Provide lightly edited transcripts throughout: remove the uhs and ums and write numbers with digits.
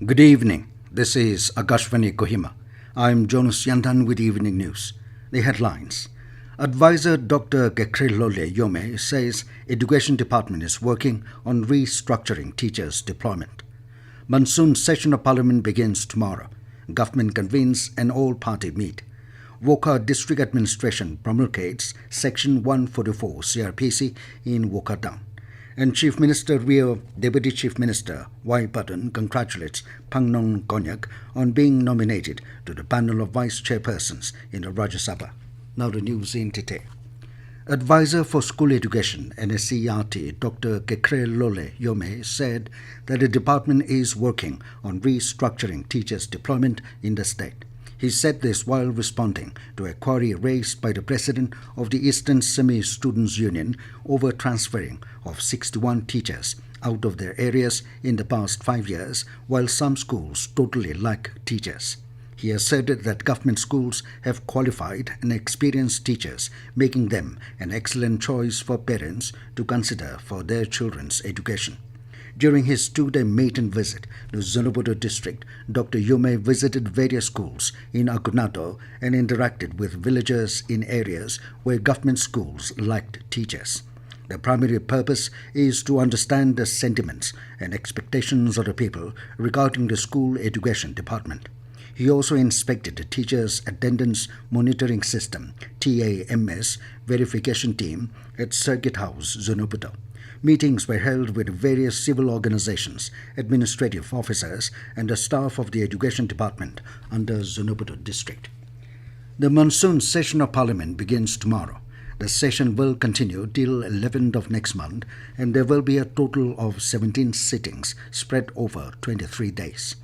Good evening. This is Akashvani Kohima. I'm Jonas Yandan with Evening News. The headlines. Advisor Dr. Kekhrielhoulie Yhome says Education Department is working on restructuring teachers' deployment. Monsoon Session of Parliament begins tomorrow. Government convenes and all-party meet. Wokha District Administration promulgates Section 144 CrPC in Wokha town. And Chief Minister Rio, Deputy Chief Minister Patton congratulates Phangnon Konyak on being nominated to the panel of Vice-Chairpersons in the Rajya Sabha. Now the news in detail. Advisor for School Education NSCERT Dr. Kekhrielhoulie Yhome said that the department is working on restructuring teachers' deployment in the state. He said this while responding to a query raised by the president of the Eastern Semi-Students' Union over transferring of 61 teachers out of their areas in the past 5 years, while some schools totally lack teachers. He asserted that government schools have qualified and experienced teachers, making them an excellent choice for parents to consider for their children's education. During his 2-day maiden visit to Zunheboto district, Dr. Yhome visited various schools in Agunato and interacted with villagers in areas where government schools lacked teachers. The primary purpose is to understand the sentiments and expectations of the people regarding the school education department. He also inspected the teachers' attendance monitoring system (TAMS) verification team at Circuit House, Zunheboto. Meetings were held with various civil organizations, administrative officers, and the staff of the Education Department under Zunheboto district. The Monsoon Session of Parliament begins tomorrow. The session will continue till 11th of next month, and there will be a total of 17 sittings spread over 23 days.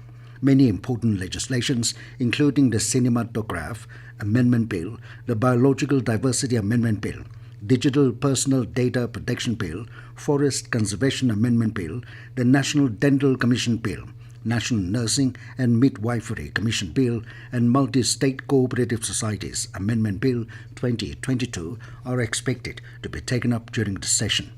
Many important legislations, including the Cinematograph Amendment Bill, the Biological Diversity Amendment Bill, Digital Personal Data Protection Bill, Forest Conservation Amendment Bill, the National Dental Commission Bill, National Nursing and Midwifery Commission Bill, and Multi-State Cooperative Societies Amendment Bill 2022 are expected to be taken up during the session.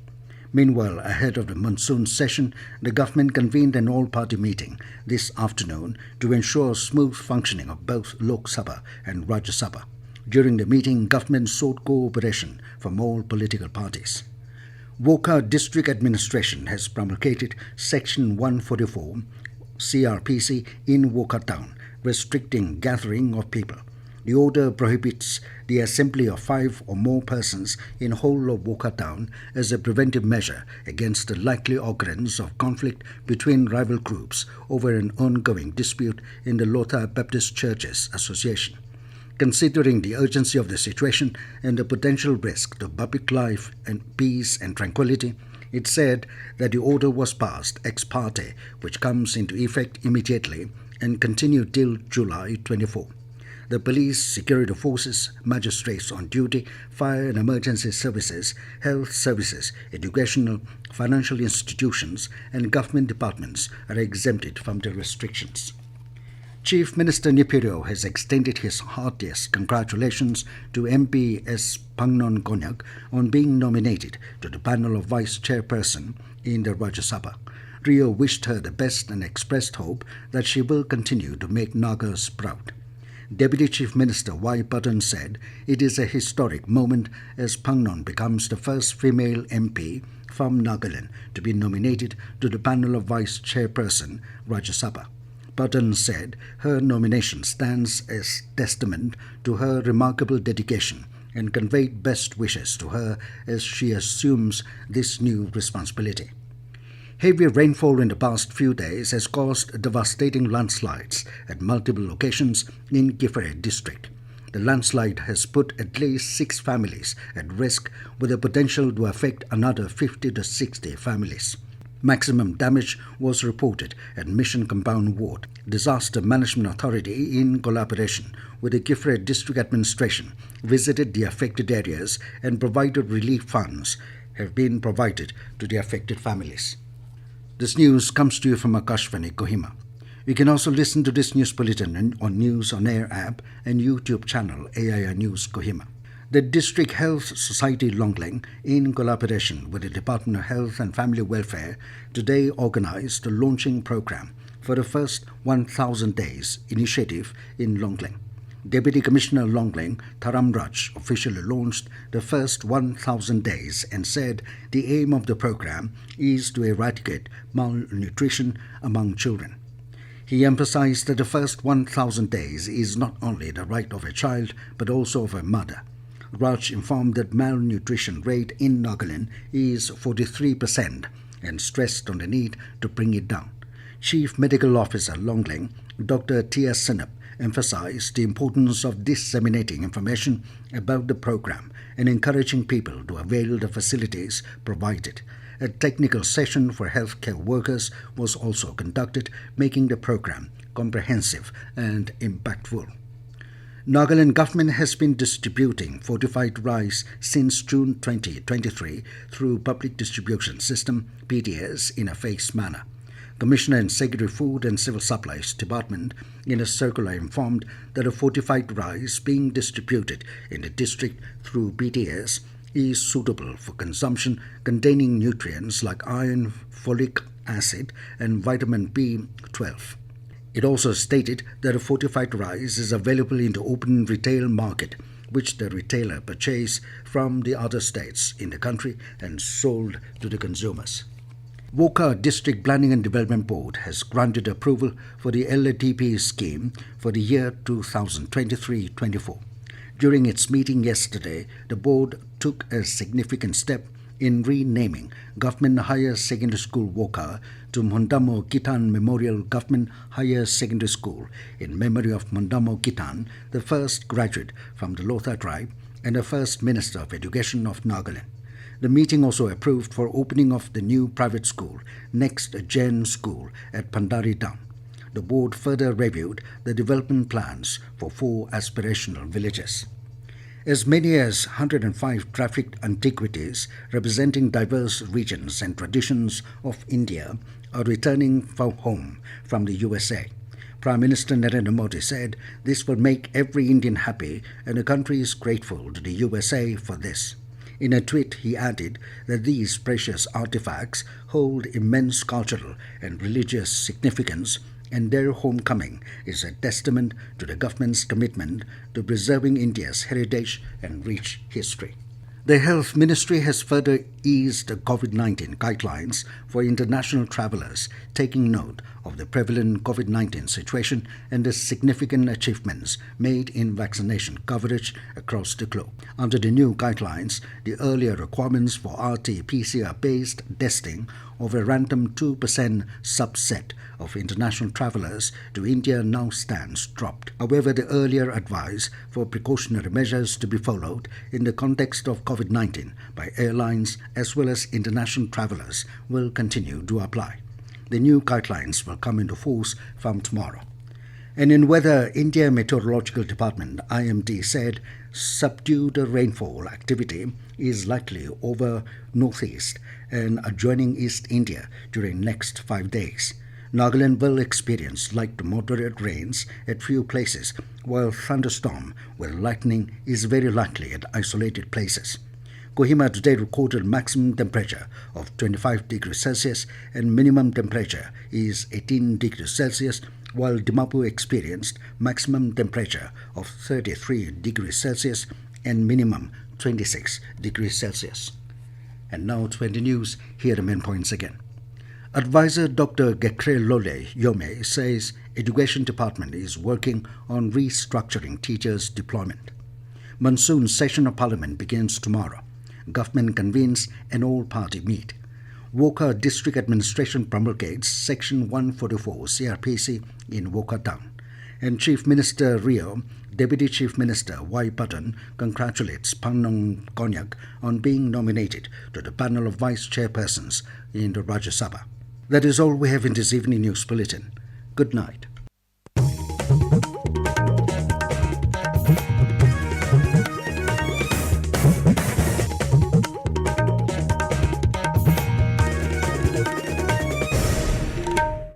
Meanwhile, ahead of the monsoon session, the government convened an all-party meeting this afternoon to ensure smooth functioning of both Lok Sabha and Rajya Sabha. During the meeting, government sought cooperation from all political parties. Wokha District Administration has promulgated Section 144 CrPC in Wokha town, restricting gathering of people. The order prohibits the assembly of 5 or more persons in whole of Wokha town as a preventive measure against the likely occurrence of conflict between rival groups over an ongoing dispute in the Lotha Baptist Churches Association. Considering the urgency of the situation and the potential risk to public life and peace and tranquility, it said that the order was passed ex parte, which comes into effect immediately and continued till July 24. The police, security forces, magistrates on duty, fire and emergency services, health services, educational, financial institutions, and government departments are exempted from the restrictions. Chief Minister Neiphiu has extended his heartiest congratulations to MP S. Phangnon Konyak on being nominated to the panel of Vice-Chairperson in the Rajya Sabha. Rio wished her the best and expressed hope that she will continue to make Nagas proud. Deputy Chief Minister Patton said it is a historic moment as Phangnon becomes the first female MP from Nagaland to be nominated to the panel of Vice-Chairperson Rajya Sabha. Patton said her nomination stands as testament to her remarkable dedication and conveyed best wishes to her as she assumes this new responsibility. Heavy rainfall in the past few days has caused devastating landslides at multiple locations in Kekhrielhoulie district. The landslide has put at least 6 families at risk, with the potential to affect another 50 to 60 families. Maximum damage was reported at Mission Compound Ward. Disaster Management Authority, in collaboration with the Kekhrielhoulie District Administration, visited the affected areas and provided relief funds have been provided to the affected families. This news comes to you from Akashvani, Kohima. You can also listen to this news bulletin on News On Air app and YouTube channel AIR News Kohima. The District Health Society Longling, in collaboration with the Department of Health and Family Welfare, today organized a launching program for the first 1,000 days initiative in Longling. Deputy Commissioner Longling, Tharamraj, officially launched the first 1,000 days and said the aim of the program is to eradicate malnutrition among children. He emphasized that the first 1,000 days is not only the right of a child but also of a mother. Raj informed that malnutrition rate in Nagaland is 43% and stressed on the need to bring it down. Chief Medical Officer Longling, Dr. T.S. Sinap, emphasized the importance of disseminating information about the program and encouraging people to avail the facilities provided. A technical session for healthcare workers was also conducted, making the program comprehensive and impactful. Nagaland government has been distributing fortified rice since June 2023 through Public Distribution System (PDS) in a phased manner. Commissioner and Secretary Food and Civil Supplies Department in a circular informed that the fortified rice being distributed in the district through PDS is suitable for consumption, containing nutrients like iron, folic acid and vitamin B12. It also stated that a fortified rice is available in the open retail market, which the retailer purchased from the other states in the country and sold to the consumers. Wokha District Planning and Development Board has granted approval for the LATP scheme for the year 2023-24. During its meeting yesterday, the board took a significant step in renaming Government Higher Secondary School Wokha to Mondamo Kitan Memorial Government Higher Secondary School in memory of Mondamo Kitan, the first graduate from the Lotha tribe and the first Minister of Education of Nagaland. The meeting also approved for opening of the new private school, Next Gen School at Pandari Dam. The board further reviewed the development plans for 4 aspirational villages. As many as 105 trafficked antiquities representing diverse regions and traditions of India are returning home from the USA. Prime Minister Narendra Modi said this will make every Indian happy and the country is grateful to the USA for this. In a tweet, he added that these precious artifacts hold immense cultural and religious significance, and their homecoming is a testament to the government's commitment to preserving India's heritage and rich history. The Health Ministry has further eased the COVID-19 guidelines for international travellers, taking note of the prevalent COVID-19 situation and the significant achievements made in vaccination coverage across the globe. Under the new guidelines, the earlier requirements for RT-PCR-based testing of a random 2% subset of international travellers to India now stands dropped. However, the earlier advice for precautionary measures to be followed in the context of COVID-19 by airlines as well as international travellers will continue to apply. The new guidelines will come into force from tomorrow. And in weather, India Meteorological Department (IMD) said subdued rainfall activity is likely over northeast and adjoining East India during next 5 days. Nagaland will experience light to moderate rains at few places, while thunderstorm with lightning is very likely at isolated places. Kohima today recorded maximum temperature of 25 degrees Celsius and minimum temperature is 18 degrees Celsius, while Dimapur experienced maximum temperature of 33 degrees Celsius and minimum 26 degrees Celsius. And now to the news, here are the main points again. Advisor Dr. Kekhrielhoulie Yhome says Education Department is working on restructuring teachers' deployment. Monsoon Session of Parliament begins tomorrow. Government convenes an all-party meet. Wokha District Administration promulgates Section 144 CrPC in Wokha Town. And Chief Minister Rio, Deputy Chief Minister Y. Patton congratulates Phangnon Konyak on being nominated to the panel of Vice-Chairpersons in the Rajya Sabha. That is all we have in this evening news bulletin. Good night.